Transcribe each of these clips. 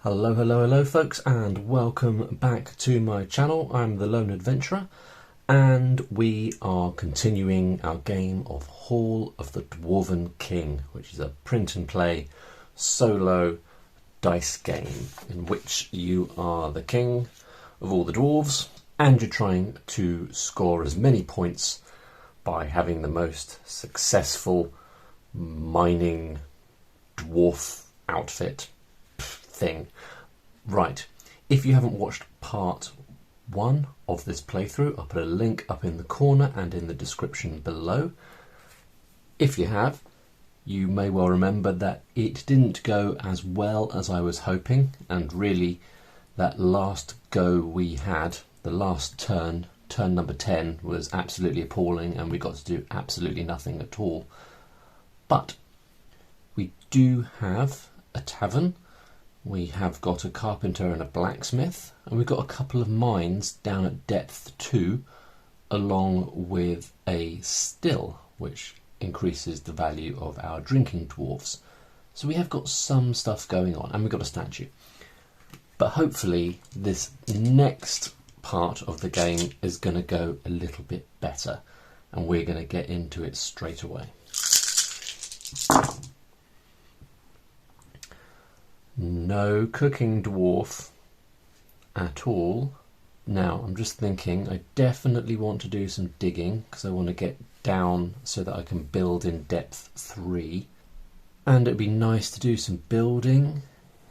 Hello, hello, hello folks, and welcome back to my channel. I'm the Lone Adventurer, and we are continuing our game of Hall of the Dwarven King, which is a print and play solo dice game in which you are the king of all the dwarves and you're trying to score as many points by having the most successful mining dwarf outfit thing. Right, if you haven't watched part 1 of this playthrough, I'll put a link up in the corner and in the description below. If you have, you may well remember that it didn't go as well as I was hoping, and really that last go we had, the last turn number 10, was absolutely appalling and we got to do absolutely nothing at all. But we do have a tavern. We have got a carpenter and a blacksmith, and we've got a couple of mines down at depth 2, along with a still, which increases the value of our drinking dwarfs. So we have got some stuff going on, and we've got a statue. But hopefully this next part of the game is going to go a little bit better, and we're going to get into it straight away. No cooking dwarf at all. Now I'm just thinking I definitely want to do some digging because I want to get down so that I can build in depth 3, and it'd be nice to do some building,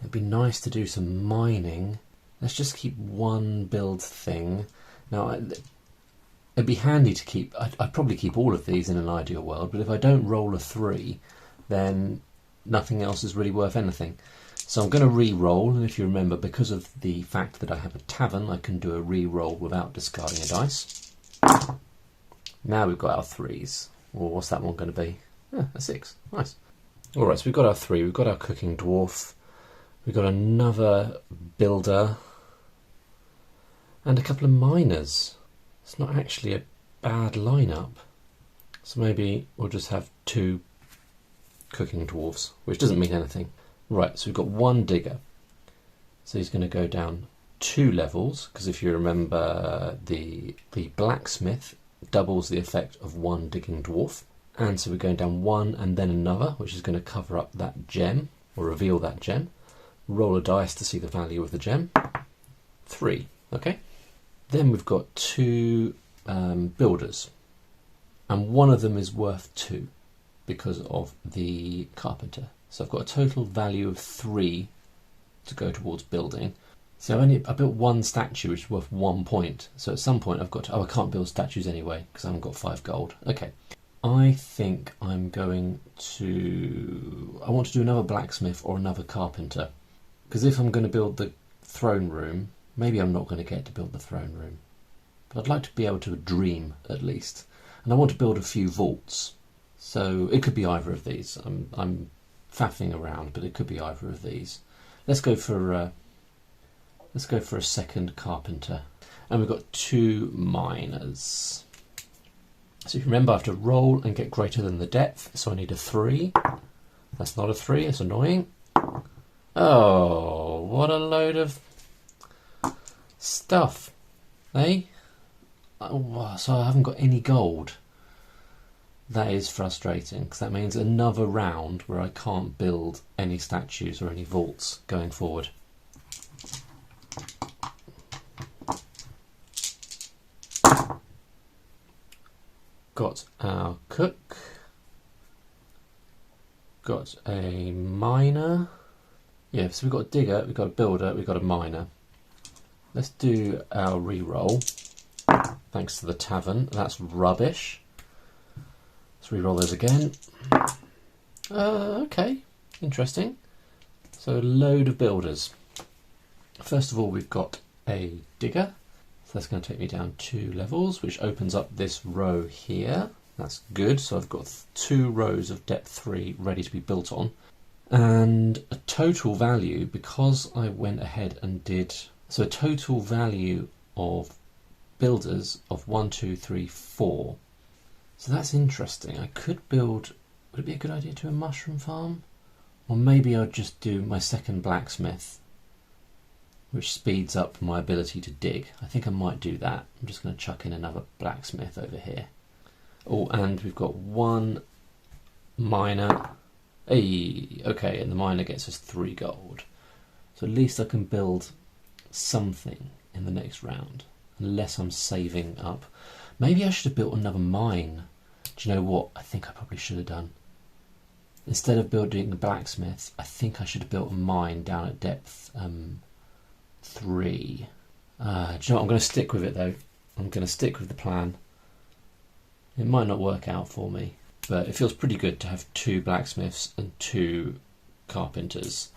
it'd be nice to do some mining. Let's just keep one build thing. Now it'd be handy to keep, I'd probably keep all of these in an ideal world, but if I don't roll a 3 then nothing else is really worth anything. So I'm going to re-roll, and if you remember, because of the fact that I have a tavern, I can do a re-roll without discarding a dice. Now we've got our 3s. Well, what's that one going to be? Yeah, a 6. Nice. Alright, so we've got our 3, we've got our cooking dwarf, we've got another builder, and a couple of miners. It's not actually a bad lineup. So maybe we'll just have 2 cooking dwarfs, which doesn't mean anything. Right, so we've got 1 digger. So he's going to go down 2 levels, because if you remember, the blacksmith doubles the effect of 1 digging dwarf. And so we're going down 1 and then another, which is going to cover up that gem, or reveal that gem. Roll a dice to see the value of the gem. 3, okay. Then we've got 2 builders, and one of them is worth 2 because of the carpenter. So I've got a total value of 3 to go towards building. So I built 1 statue, which is worth 1 point. So at some point I've got to, I can't build statues anyway because I haven't got 5 gold. Okay, I think I'm going to, I want to do another blacksmith or another carpenter, because if I'm going to build the throne room, maybe I'm not going to get to build the throne room, but I'd like to be able to dream at least, and I want to build a few vaults. So it could be either of these. I'm faffing around, but it could be either of these. Let's go for a second carpenter, and we've got 2 miners. So if you remember, I have to roll and get greater than the depth, so I need a 3. That's not a 3, it's annoying. Oh, what a load of stuff, eh? Oh, so I haven't got any gold. That is frustrating, because that means another round where I can't build any statues or any vaults going forward. Got our cook. Got a miner. Yeah, so we've got a digger, we've got a builder, we've got a miner. Let's do our re-roll. Thanks to the tavern. That's rubbish. Let's re-roll those again. Okay, interesting. So a load of builders. First of all, we've got a digger. So that's going to take me down 2 levels, which opens up this row here. That's good. So I've got 2 rows of depth 3 ready to be built on. And a total value, because I went ahead and did, so a total value of builders of 1, 2, 3, 4. So that's interesting. I could build, would it be a good idea to do a mushroom farm? Or maybe I'd just do my second blacksmith which speeds up my ability to dig. I think I might do that. I'm just going to chuck in another blacksmith over here. Oh, and we've got one miner. Hey, okay, and the miner gets us 3 gold. So at least I can build something in the next round, unless I'm saving up. Maybe I should have built another mine. Do you know what? I think I probably should have done. Instead of building a blacksmith, I think I should have built a mine down at depth 3. Do you know what? I'm going to stick with it though. I'm going to stick with the plan. It might not work out for me, but it feels pretty good to have 2 blacksmiths and 2 carpenters.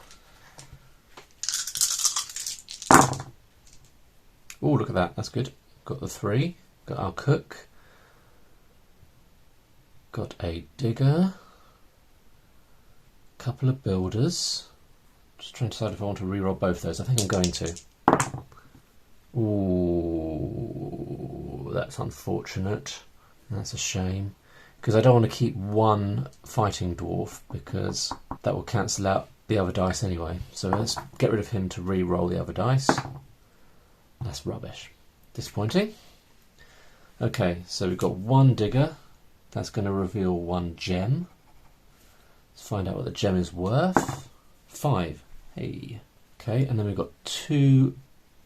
Oh, look at that. That's good. Got the 3. Got our cook. Got a digger. Couple of builders. Just trying to decide if I want to reroll both those. I think I'm going to. Ooh, that's unfortunate. That's a shame. Because I don't want to keep 1 fighting dwarf, because that will cancel out the other dice anyway. So let's get rid of him to re-roll the other dice. That's rubbish. Disappointing. Okay, so we've got 1 digger. That's going to reveal 1 gem. Let's find out what the gem is worth. 5. Hey. Okay, and then we've got 2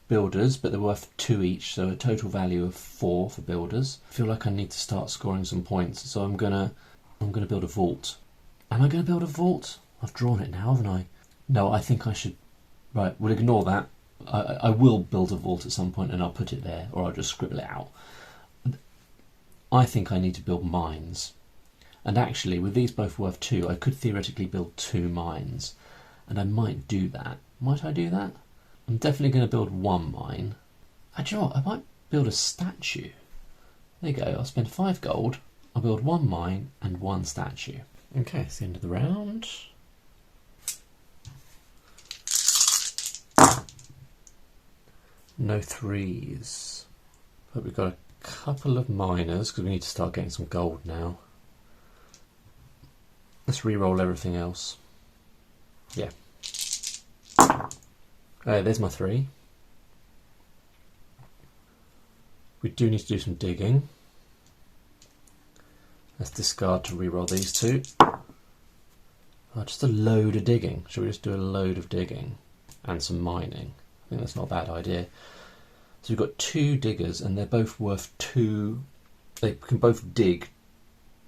builders, but they're worth 2 each, so a total value of 4 for builders. I feel like I need to start scoring some points, so I'm gonna build a vault. Am I gonna build a vault? I've drawn it now, haven't I? No, I think I should. Right, we'll ignore that. I will build a vault at some point, and I'll put it there, or I'll just scribble it out. I think I need to build mines, and actually, with these both worth 2, I could theoretically build 2 mines, and I might do that. Might I do that? I'm definitely going to build 1 mine. Do you know what? I might build a statue. There you go. I'll spend 5 gold. I'll build 1 mine and 1 statue. Okay, it's the end of the round. No 3s. But we've got a couple of miners because we need to start getting some gold now. Let's re-roll everything else. Yeah. There's my 3. We do need to do some digging. Let's discard to re-roll these 2. Oh, just a load of digging. Should we just do a load of digging and some mining? I think that's not a bad idea. So we've got 2 diggers, and they're both worth 2. They can both dig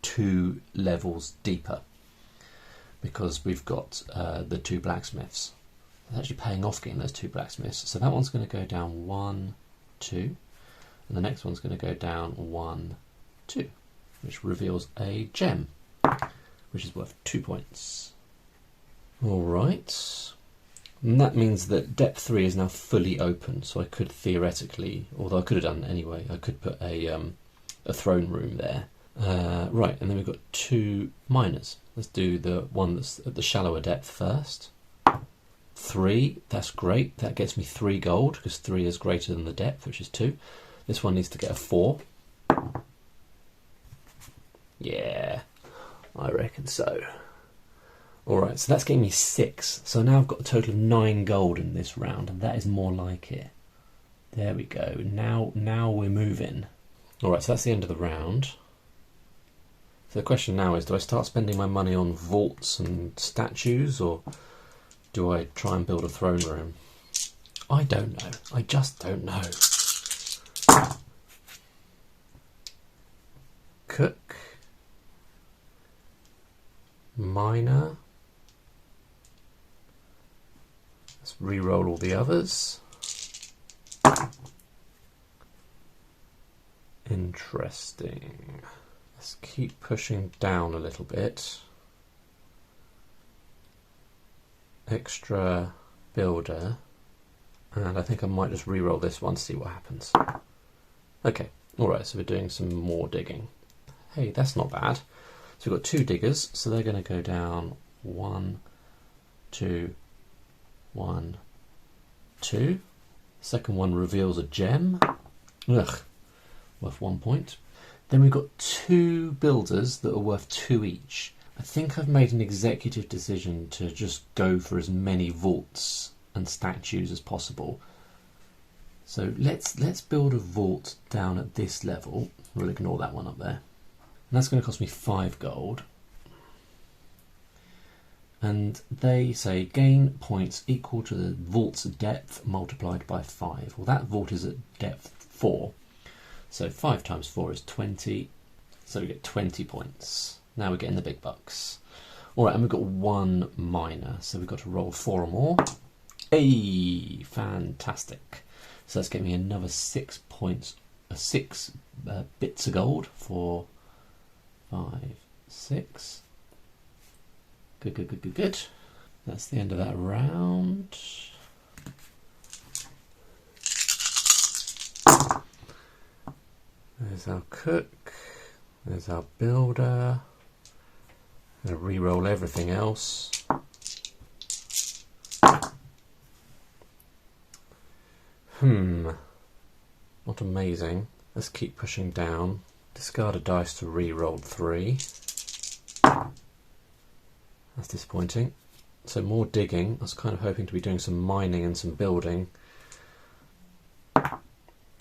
2 levels deeper because we've got the 2 blacksmiths. It's actually paying off getting those 2 blacksmiths. So that one's going to go down 1, 2, and the next one's going to go down 1, 2, which reveals a gem, which is worth 2 points. All right, and that means that depth 3 is now fully open. So I could theoretically, although I could have done it anyway, I could put a throne room there. Right, and then we've got 2 miners. Let's do the one that's at the shallower depth first. 3, that's great. That gets me 3 gold because 3 is greater than the depth, which is 2. This one needs to get a 4. Yeah, I reckon so. Alright, so that's getting me 6. So now I've got a total of 9 gold in this round, and that is more like it. There we go. Now we're moving. Alright, so that's the end of the round. So the question now is, do I start spending my money on vaults and statues, or do I try and build a throne room? I don't know. I just don't know. Cook. Miner. Let's re-roll all the others. Interesting. Let's keep pushing down a little bit. Extra builder, and I think I might just re-roll this one to see what happens. Okay, alright, so we're doing some more digging. Hey, that's not bad. So we've got 2 diggers, so they're going to go down 1, 2, 1, 2. Second one reveals a gem. Ugh, worth 1 point. Then we've got 2 builders that are worth 2 each. I think I've made an executive decision to just go for as many vaults and statues as possible, So let's build a vault down at this level. We'll ignore that one up there. And that's going to cost me 5 gold. And they say gain points equal to the vault's depth multiplied by 5. Well, that vault is at depth 4. So 5 times 4 is 20. So we get 20 points. Now we're getting the big bucks. All right, and we've got 1 miner. So we've got to roll 4 or more. Hey, fantastic. So that's getting me another 6 points, 6 bits of gold for 5, 6. Good, good, good, good, good. That's the end of that round. There's our cook. There's our builder. I'm going to re-roll everything else. Not amazing. Let's keep pushing down. Discard a dice to re-roll 3. That's disappointing. So more digging. I was kind of hoping to be doing some mining and some building.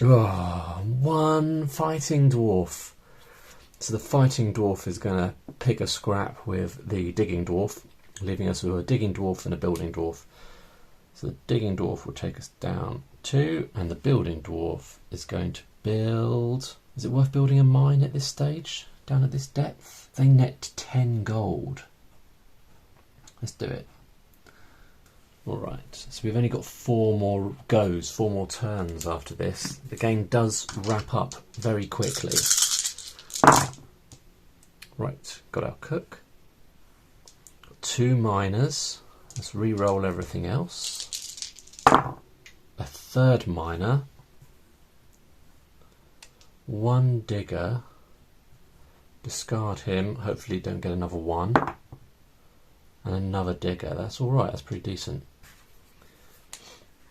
Oh, 1 fighting dwarf. So the fighting dwarf is going to pick a scrap with the digging dwarf, leaving us with a digging dwarf and a building dwarf. So the digging dwarf will take us down 2, and the building dwarf is going to build... Is it worth building a mine at this stage, down at this depth? They net 10 gold. Let's do it. Alright, so we've only got 4 more goes, 4 more turns after this. The game does wrap up very quickly. Right, got our cook. Got 2 miners. Let's re-roll everything else. A 3rd miner. 1 digger. Discard him. Hopefully don't get another 1. And another digger. That's alright, that's pretty decent.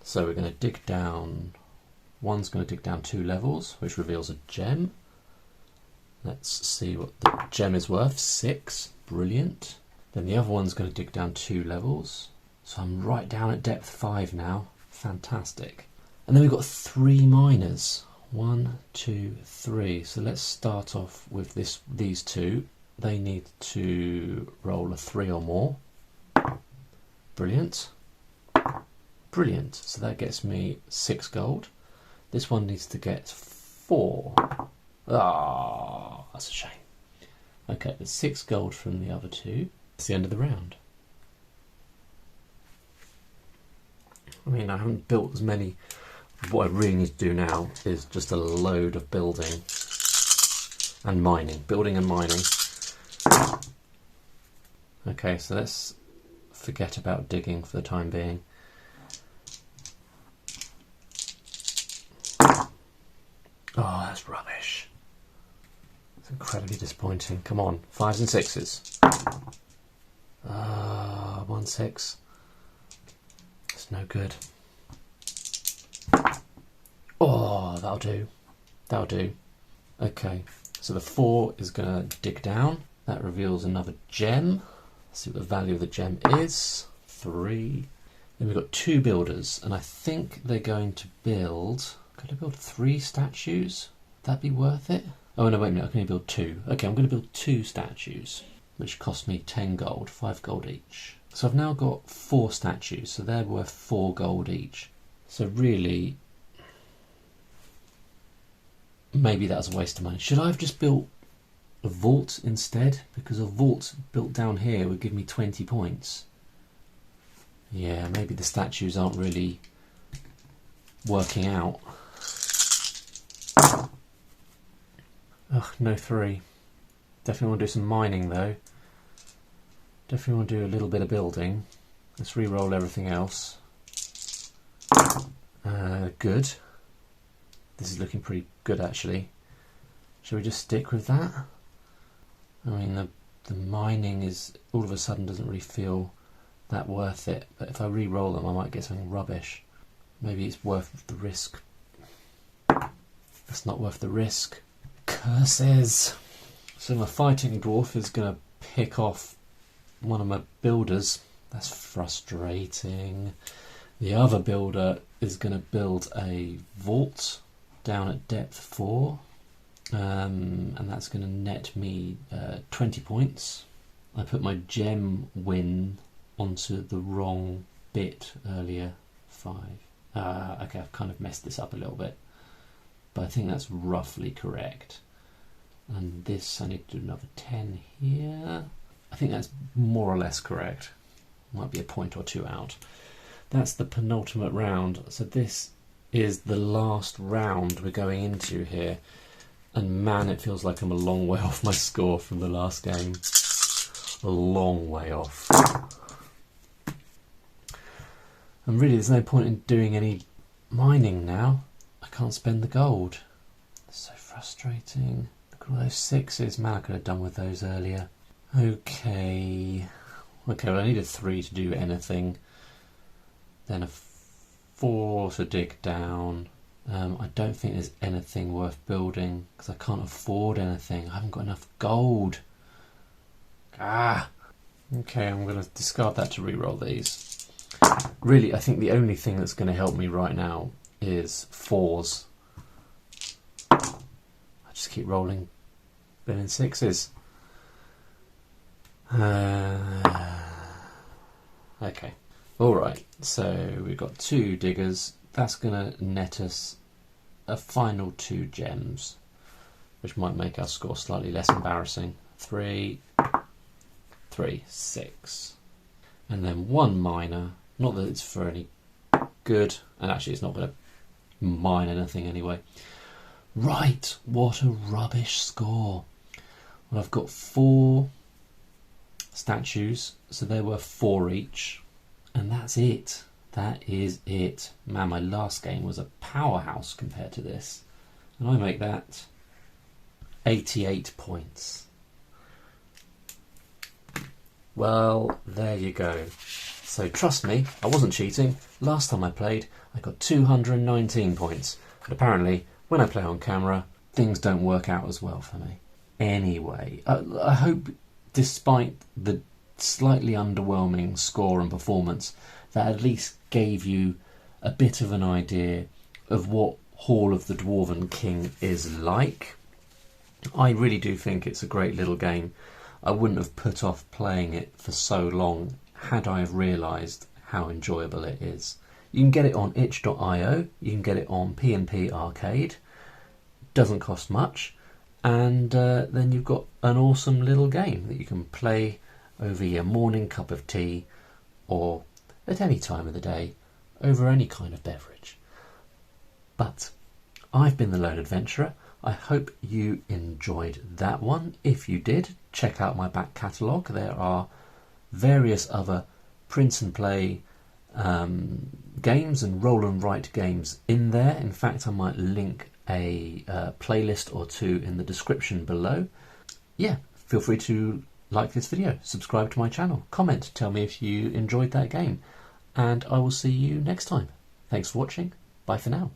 So we're going to dig down. One's going to dig down 2 levels, which reveals a gem. Let's see what the gem is worth. 6. Brilliant. Then the other one's going to dig down 2 levels. So I'm right down at depth 5 now. Fantastic. And then we've got 3 miners. 1, 2, 3. So let's start off with these 2. They need to roll a 3 or more. Brilliant. Brilliant. So that gets me 6 gold. This one needs to get 4. Ah, that's a shame. Okay, there's 6 gold from the other 2. It's the end of the round. I mean, I haven't built as many. What I really need to do now is just a load of building and mining. Building and mining. Okay, so let's forget about digging for the time being. Oh, that's rubbish. It's incredibly disappointing. Come on, 5s and 6s. 1 6. It's no good. Oh, that'll do. That'll do. Okay, so the 4 is going to dig down. That reveals another gem. Let's see what the value of the gem is. 3. Then we've got 2 builders, and I think they're going to build... Could I build 3 statues? Would that be worth it? Oh no, wait a minute, I can only build 2. Okay, I'm going to build 2 statues, which cost me 10 gold, 5 gold each. So I've now got 4 statues, so they're worth 4 gold each. So really, maybe that was a waste of money. Should I have just built a vault instead? Because a vault built down here would give me 20 points. Yeah, maybe the statues aren't really working out. Ugh, no 3. Definitely want to do some mining though. Definitely want to do a little bit of building. Let's re-roll everything else. Good. This is looking pretty good actually. Shall we just stick with that? I mean, the mining is all of a sudden doesn't really feel that worth it. But if I re-roll them, I might get something rubbish. Maybe it's worth the risk. It's not worth the risk. Curses! So my fighting dwarf is going to pick off one of my builders. That's frustrating. The other builder is going to build a vault down at depth 4, and that's going to net me 20 points. I put my gem win onto the wrong bit earlier, 5. Okay, I've kind of messed this up a little bit, but I think that's roughly correct. And this, I need to do another 10 here. I think that's more or less correct. Might be a point or two out. That's the penultimate round. So this is the last round we're going into here. And man, it feels like I'm a long way off my score from the last game. A long way off. And really, there's no point in doing any mining now. I can't spend the gold. It's so frustrating. Look at all those 6s. Man, I could have done with those earlier. Okay, well, I need a 3 to do anything. Then a 4 to dig down. I don't think there's anything worth building because I can't afford anything. I haven't got enough gold. Okay, I'm going to discard that to re-roll these. Really, I think the only thing that's going to help me right now is 4s. I just keep rolling in 6s. Okay, alright, so we've got 2 diggers. That's going to net us a final 2 gems, which might make our score slightly less embarrassing. 3, 6. And then 1 miner, not that it's for any good, and actually it's not going to mine anything anyway. Right, what a rubbish score. Well, I've got 4 statues, so they're worth 4 each, and that's it. That is it. Man, my last game was a powerhouse compared to this, and I make that 88 points. Well, there you go. So trust me, I wasn't cheating. Last time I played, I got 219 points, but apparently when I play on camera, things don't work out as well for me. Anyway, I hope despite the slightly underwhelming score and performance, that at least gave you a bit of an idea of what Hall of the Dwarven King is like. I really do think it's a great little game. I wouldn't have put off playing it for so long had I have realised how enjoyable it is. You can get it on itch.io, you can get it on P&P Arcade, doesn't cost much, and then you've got an awesome little game that you can play over your morning cup of tea or at any time of the day over any kind of beverage. But I've been the Lone Adventurer. I hope you enjoyed that one. If you did, check out my back catalogue. There are various other print and play games and roll and write games in there. In fact, I might link a playlist or 2 in the description below. Yeah, feel free to like this video, subscribe to my channel, comment, tell me if you enjoyed that game, and I will see you next time. Thanks for watching. Bye for now.